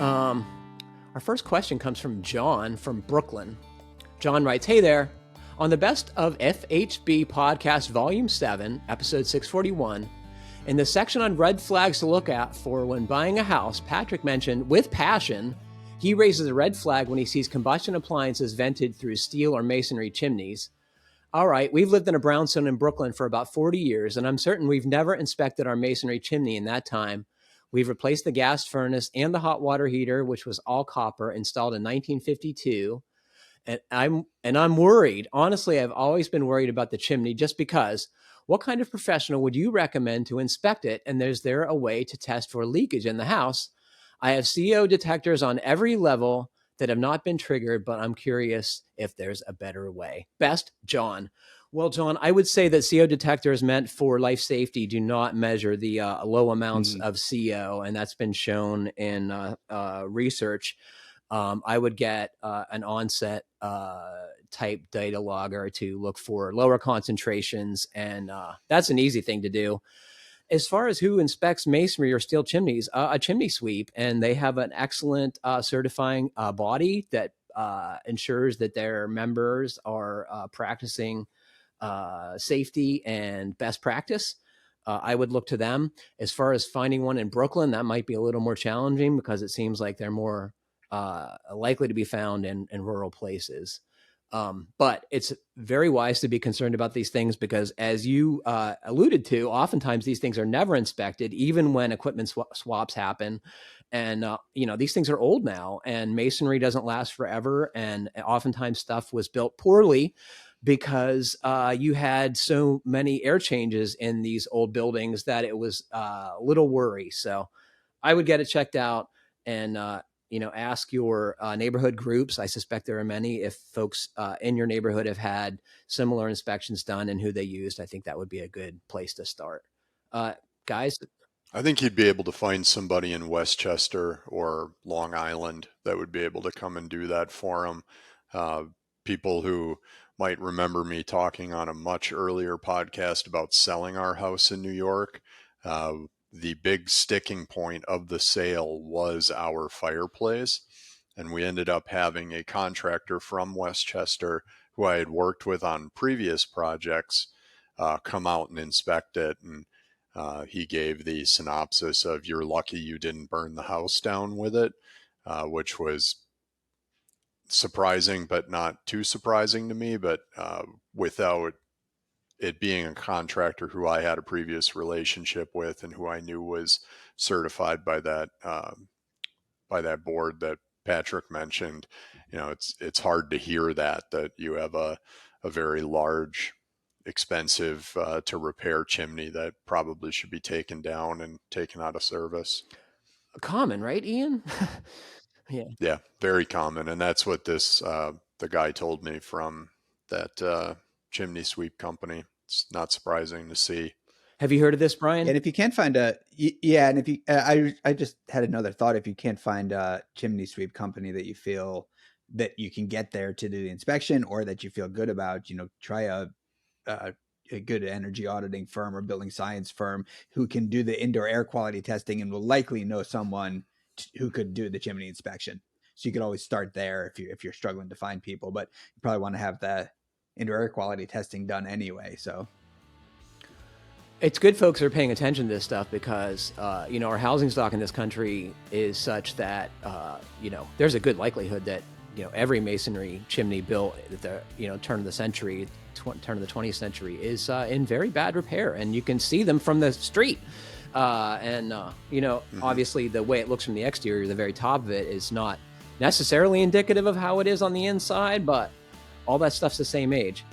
Our first question comes from John from Brooklyn. John writes, "Hey there. On the Best of FHB Podcast Volume 7, Episode 641, in the section on red flags to look out for when buying a house, Patrick mentioned, with passion, he raises a red flag when he sees combustion appliances vented through steel or masonry chimneys. All right, we've lived in a brownstone in Brooklyn for about 40 years, and I'm certain we've never inspected our masonry chimney in that time. We've replaced the gas furnace and the hot water heater, which was all copper, installed in 1952. And I'm worried. Honestly, I've always been worried about the chimney just because. What kind of professional would you recommend to inspect it? And is there a way to test for leakage in the house? I have CO detectors on every level that have not been triggered, but I'm curious if there's a better way. Best, John." Well, John, I would say that CO detectors meant for life safety do not measure the low amounts of CO, and that's been shown in research. I would get an onset type data logger to look for lower concentrations, and that's an easy thing to do. As far as who inspects masonry or steel chimneys, a chimney sweep, and they have an excellent certifying body that ensures that their members are practicing safety and best practice. I would look to them. As far as finding one in Brooklyn, that might be a little more challenging because it seems like they're more likely to be found in rural places. But it's very wise to be concerned about these things because, as you alluded to, oftentimes these things are never inspected, even when equipment swaps happen. And, these things are old now, and masonry doesn't last forever. And oftentimes stuff was built poorly because you had so many air changes in these old buildings that it was a little worry. So I would get it checked out and, ask your neighborhood groups. I suspect there are many. If folks in your neighborhood have had similar inspections done and who they used, I think that would be a good place to start. Guys? I think you'd be able to find somebody in Westchester or Long Island that would be able to come and do that for them. People who might remember me talking on a much earlier podcast about selling our house in New York. The big sticking point of the sale was our fireplace. And we ended up having a contractor from Westchester who I had worked with on previous projects come out and inspect it. And he gave the synopsis of, "You're lucky you didn't burn the house down with it," which was surprising, but not too surprising to me. But without it being a contractor who I had a previous relationship with and who I knew was certified by that board that Patrick mentioned, it's hard to hear that you have a very large, expensive to repair chimney that probably should be taken down and taken out of service. Common, right, Ian? Yeah, very common. And that's what the guy told me from that chimney sweep company. It's not surprising to see. Have you heard of this, Brian? And if you can't find I just had another thought. If you can't find a chimney sweep company that you feel that you can get there to do the inspection, or that you feel good about, try a good energy auditing firm or building science firm who can do the indoor air quality testing and will likely know someone who could do the chimney inspection. So you could always start there if you're struggling to find people, but you probably want to have the indoor air quality testing done anyway. So it's good folks are paying attention to this stuff because, our housing stock in this country is such that, there's a good likelihood that, every masonry chimney built at the, turn of the century, turn of the 20th century is in very bad repair, and you can see them from the street. Obviously the way it looks from the exterior, the very top of it is not necessarily indicative of how it is on the inside, but all that stuff's the same age.